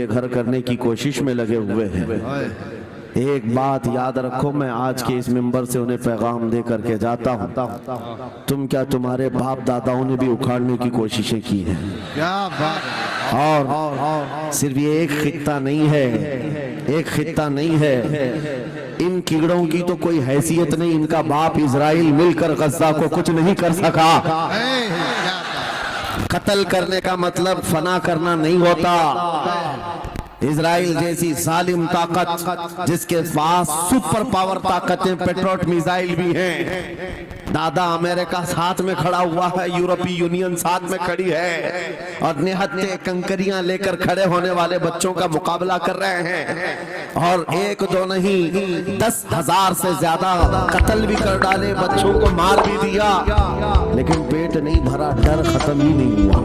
بے گھر کرنے کی کوشش میں لگے ہوئے ہیں۔ ایک بات یاد رکھو، میں آج کے اس منبر سے انہیں پیغام دے کر کے جاتا ہوں، تم کیا تمہارے باپ داداؤں نے بھی اکھاڑنے کی کوششیں کی ہیں؟ کیا بات! اور صرف یہ ایک خطہ نہیں ہے، ایک خطہ نہیں ہے، ان کیڑوں کی تو کوئی حیثیت نہیں، ان کا باپ اسرائیل مل کر غزہ کو کچھ نہیں کر سکا۔ قتل کرنے کا مطلب فنا کرنا نہیں ہوتا۔ اسرائیل جیسی ظالم طاقت جس کے پاس سپر پاور طاقتیں پیٹروٹ میزائل بھی ہیں، دادا امریکہ ساتھ میں کھڑا ہوا ہے، یورپی یونین ساتھ میں کھڑی ہے، اور نہتے کنکریاں لے کر کھڑے ہونے والے بچوں کا مقابلہ کر رہے ہیں، اور ایک دو نہیں 10,000 سے زیادہ قتل بھی کر ڈالے، بچوں کو مار بھی دیا، لیکن پیٹ نہیں بھرا، ڈر ختم ہی نہیں ہوا،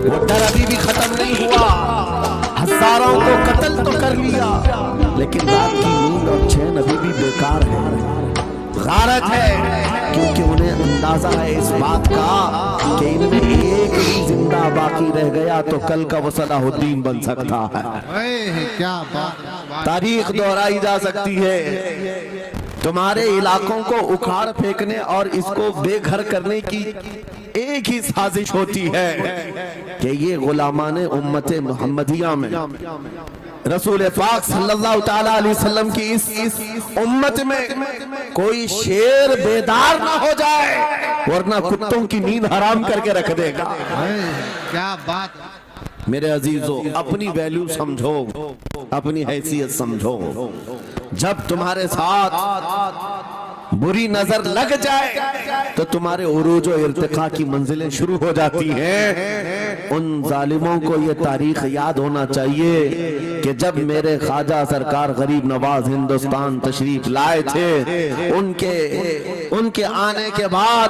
وہ ڈر ابھی بھی ختم نہیں ہوا۔ ہزاروں کو قتل تو کر لیا، لیکن رات کی نیند اور چین ابھی بھی بیکار ہے، غارت ہے، کیونکہ انہیں اندازہ ہے اس بات کا کہ ان میں ایک بھی زندہ باقی رہ گیا تو کل کا وہ صلاح الدین بن سکتا ہے۔ کیا بات! تاریخ دہرائی جا سکتی ہے۔ تمہارے علاقوں کو اکھاڑ پھینکنے اور اس کو بے گھر کرنے کی ایک ہی سازش ہوتی ہے کہ یہ غلامان امت محمدیہ میں رسول پاک صلی اللہ تعالیٰ علیہ وسلم کی اس امت میں کوئی شیر بیدار نہ ہو جائے، ورنہ کتوں کی نیند حرام کر کے رکھ دے گا۔ کیا بات! میرے عزیزو، اپنی ویلیو سمجھو، اپنی حیثیت سمجھو۔ جب تمہارے ساتھ بری نظر لگ جائے تو تمہارے عروج و ارتقاء کی منزلیں شروع ہو جاتی ہیں۔ ان ظالموں کو یہ تاریخ یاد ہونا چاہیے کہ جب میرے خواجہ سرکار غریب نواز ہندوستان تشریف لائے تھے، ان کے آنے کے بعد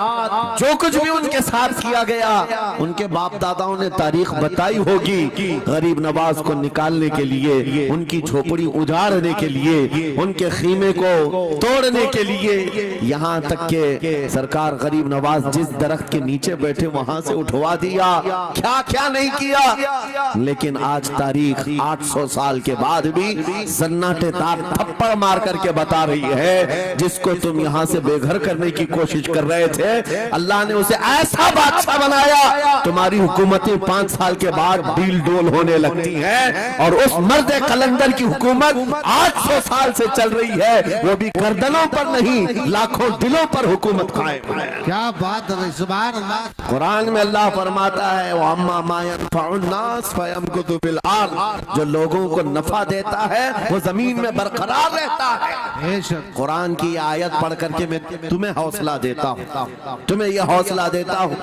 جو کچھ بھی ان کے ساتھ کیا گیا، ان کے باپ داداؤں نے تاریخ بتائی ہوگی۔ غریب نواز کو نکالنے کے لیے، ان کی جھوپڑی اجاڑنے کے لیے، ان کے خیمے کو توڑنے کے لیے، یہاں تک کہ سرکار غریب نواز جس درخت کے نیچے بیٹھے وہاں سے اٹھوا دیا، کیا کیا نہیں کیا۔ لیکن آج تاریخ 800 سال کے بعد بھی سناٹے دار تھپڑ مار کر کے بتا رہی ہے، جس کو تم یہاں سے بے گھر کرنے کی کوشش کر رہے تھے، اللہ نے اسے ایسا بادشاہ بنایا، تمہاری حکومتیں 5 سال کے بعد ڈیل ڈول ہونے لگتی ہیں، اور اس مرد قلندر کی حکومت 800 سال سے چل رہی ہے، وہ بھی گردنوں پر نہیں لاکھوں دلوں پر حکومت قائم ہے۔ کیا بات ہے! سبحان اللہ! قرآن میں اللہ فرماتا ہے وَأَمَّا مَا يَنْفَعُ النَّاسِ فَيَمْكُثُ فِي الْأَرْضِ، جو لوگوں کو نفع دیتا ہے وہ زمین میں برقرار رہتا ہے۔ قرآن کی آیت پڑھ کر کے میں تمہیں حوصلہ دیتا ہوں، تمہیں یہ حوصلہ دیتا ہوں۔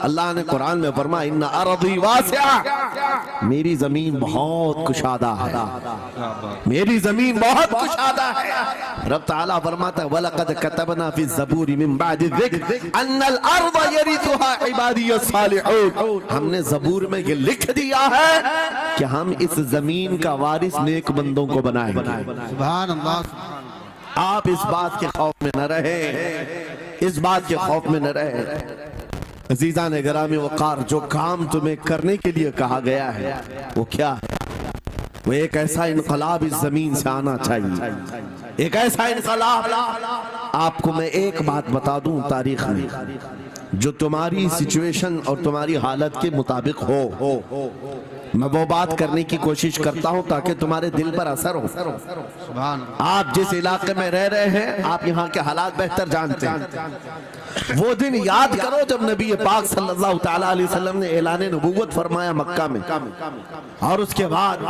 اللہ نے قرآن میں فرمایا اِنَّ أَرْضِي وَاسِعَةٌ، میری زمین بہت کشادہ ہے، میری زمین بہت کشادہ ہے۔ رب تعالیٰ فرماتا ہے وَلَقَدْ كَتَبْنَا فِي الزَّبُورِ مِن بَعْدِ الذِّكْرِ أَنَّ الْأَرْضَ يَرِثُهَا عِبَادِيَ الصَّالِحُونَ، ہم نے زبور میں یہ لکھ دیا ہے کہ ہم اس زمین کا وارث نیک بندوں کو بنائیں گے۔ سبحان اللہ! آپ اس بات کے خوف میں نہ رہے، اس بات کے خوف میں نہ رہے۔ عزیزان گرامی وقار، جو کام تمہیں کرنے کے لیے کہا گیا ہے وہ کیا ہے؟ وہ ایک ایسا انقلاب اس زمین سے آنا چاہیے، ایک ایسا انقلاب۔ آپ کو میں ایک بات بتا دوں، تاریخ میں جو تمہاری سچویشن اور تمہاری حالت کے مطابق ہو، میں وہ بات کرنے کی کوشش کرتا ہوں تاکہ تمہارے دل پر اثر ہو۔ آپ جس علاقے میں رہ رہے ہیں، آپ یہاں کے حالات بہتر جانتے ہیں۔ وہ دن یاد کرو جب نبی پاک صلی اللہ تعالیٰ علیہ وسلم نے اعلان نبوت فرمایا مکہ میں، اور اس کے بعد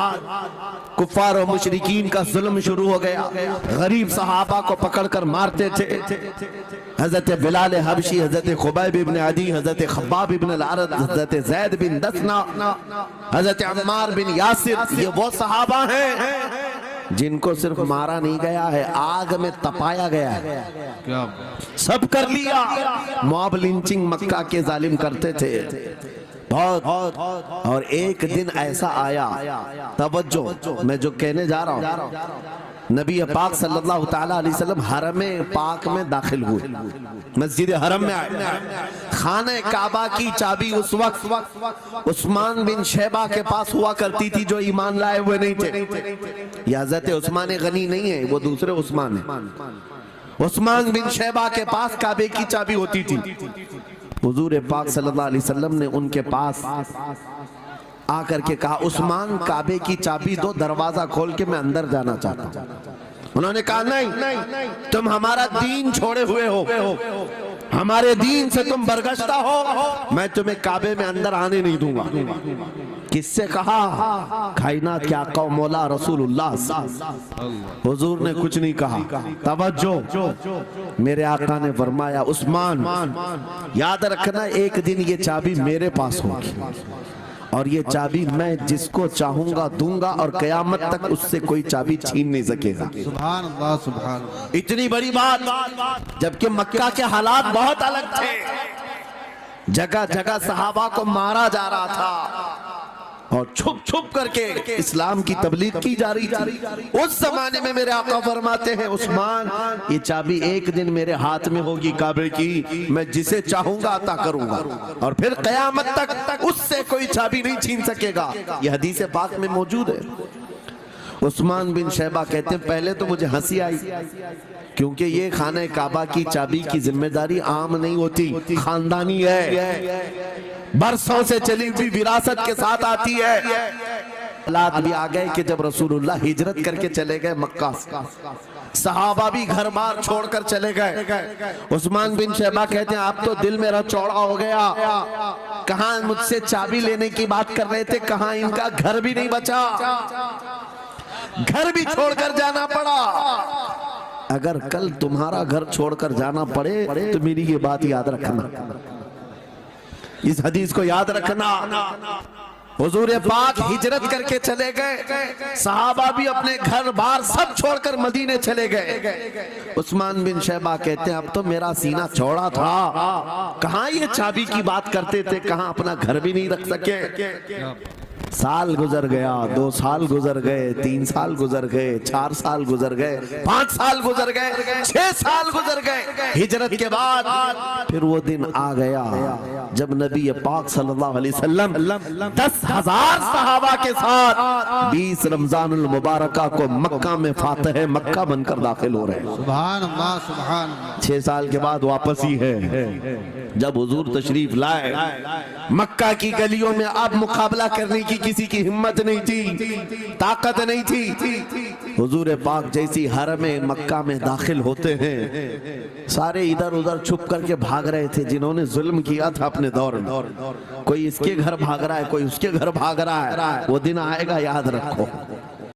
کفار و مشرکین کا ظلم شروع ہو گیا، غریب صحابہ کو پکڑ کر مارتے تھے۔ حضرت بلال حبشی، حضرت خبیب ابن عدی، حضرت خباب ابن العرد، حضرت زید بن دسنا، حضرت عمار بن یاسر، یہ وہ صحابہ ہیں جن کو صرف مارا نہیں گیا ہے، آگ میں تپایا گیا ہے، سب کر لیا۔ موب لنچنگ مکہ کے ظالم کرتے تھے بہت، اور ایک دن ایسا آیا، توجہ میں جو کہنے جا رہا ہوں، نبی پاک صلی اللہ تعالیٰ علیہ وسلم حرم پاک میں داخل ہوئے، مسجد حرم میں آئے، خانہ کعبہ کی چابی اس وقت عثمان بن شیبہ کے پاس ہوا کرتی تھی جو ایمان لائے ہوئے نہیں تھے۔ یہ حضرت عثمان غنی نہیں ہے، وہ دوسرے عثمان ہیں۔ عثمان بن شیبہ کے پاس کعبے کی چابی ہوتی تھی۔ حضور پاک صلی اللہ علیہ وسلم نے ان کے پاس آ کر کے کہا عثمان کعبے کی چابی دو، دروازہ کھول کے میں اندر جانا چاہتا ہوں۔ انہوں نے کہا نہیں، تم ہمارا دین چھوڑے ہوئے ہو، ہمارے دین سے تم برگشتہ ہو، میں تمہیں کعبے میں اندر آنے نہیں دوں گا۔ کس سے کہا؟ کائنات کے آقا و مولا رسول اللہ صلی اللہ علیہ وسلم۔ حضور نے کچھ نہیں کہا، توجہ، میرے آقا نے فرمایا عثمان یاد رکھنا ایک دن یہ چابی میرے پاس ہوگی اور یہ چابی میں جس کو چاہوں گا دوں گا اور قیامت تک اس سے کوئی چابی چھین نہیں سکے گا۔ سبحان اللہ سبحان اللہ۔ اتنی بڑی بات، جبکہ مکہ کے حالات بہت الگ تھے، جگہ جگہ صحابہ کو مارا جا رہا تھا اور چھپ چھپ کر کے اسلام کی تبلیغ کی جا رہی تھی۔ اس زمانے میں میرے آقا فرماتے ہیں عثمان یہ چابی ایک دن میرے ہاتھ میں ہوگی کعبے کی، میں جسے چاہوں گا عطا کروں گا اور پھر قیامت تک اس سے کوئی چابی نہیں چھین سکے گا۔ یہ حدیث پاک میں موجود ہے۔ عثمان بن شیبہ کہتے ہیں پہلے تو مجھے ہنسی آئی کیونکہ یہ خانہ کعبہ کی چابی کی ذمہ داری عام نہیں ہوتی، خاندانی ہے، برسوں سے چلی ہوئی وراثت کے ساتھ آتی ہے۔ حالات بھی آ گئے کہ جب رسول اللہ ہجرت کر کے چلے گئے مکہ، صحابہ بھی گھر بار چھوڑ کر چلے گئے۔ عثمان بن شیبہ کہتے ہیں آپ تو دل میرا چوڑا ہو گیا، کہاں مجھ سے چابی لینے کی بات کر رہے تھے، کہاں ان کا گھر بھی نہیں بچا، گھر بھی چھوڑ کر جانا پڑا۔ اگر کل تمہارا گھر چھوڑ کر جانا پڑے تو میری یہ بات یاد رکھنا، اس حدیث کو یاد رکھنا۔ حضور پاک ہجرت کر کے چلے گئے، صحابہ بھی اپنے گھر بار سب چھوڑ کر مدینے چلے گئے۔ عثمان بن شیبہ کہتے ہیں اب تو میرا سینہ چوڑا تھا، کہاں یہ چابی کی بات کرتے تھے، کہاں اپنا گھر بھی نہیں رکھ سکے۔ سال گزر گیا، 2 سال گزر گئے، 3 سال گزر گئے، 4 سال گزر گئے، 5 سال گزر گئے، 6 سال گزر گئے۔ ہجرت کے بعد پھر وہ دن آ گیا جب نبی پاک صلی اللہ علیہ وسلم 10,000 صحابہ کے ساتھ 20 رمضان المبارکہ کو مکہ میں فاتح مکہ بن کر داخل ہو رہے ہیں۔ سبحان اللہ سبحان اللہ۔ 6 سال کے بعد واپس ہی ہے جب حضور تشریف لائے۔ مکہ کی گلیوں میں اب مقابلہ کرنے کی کسی کی ہمت نہیں تھی، طاقت نہیں تھی۔ حضور پاک جیسی حرم مکہ میں داخل ہوتے ہیں، سارے ادھر ادھر چھپ کر کے بھاگ رہے تھے جنہوں نے ظلم کیا تھا اپنے دور میں۔ کوئی اس کے گھر بھاگ رہا ہے، کوئی اس کے گھر بھاگ رہا ہے۔ وہ دن آئے گا یاد رکھو،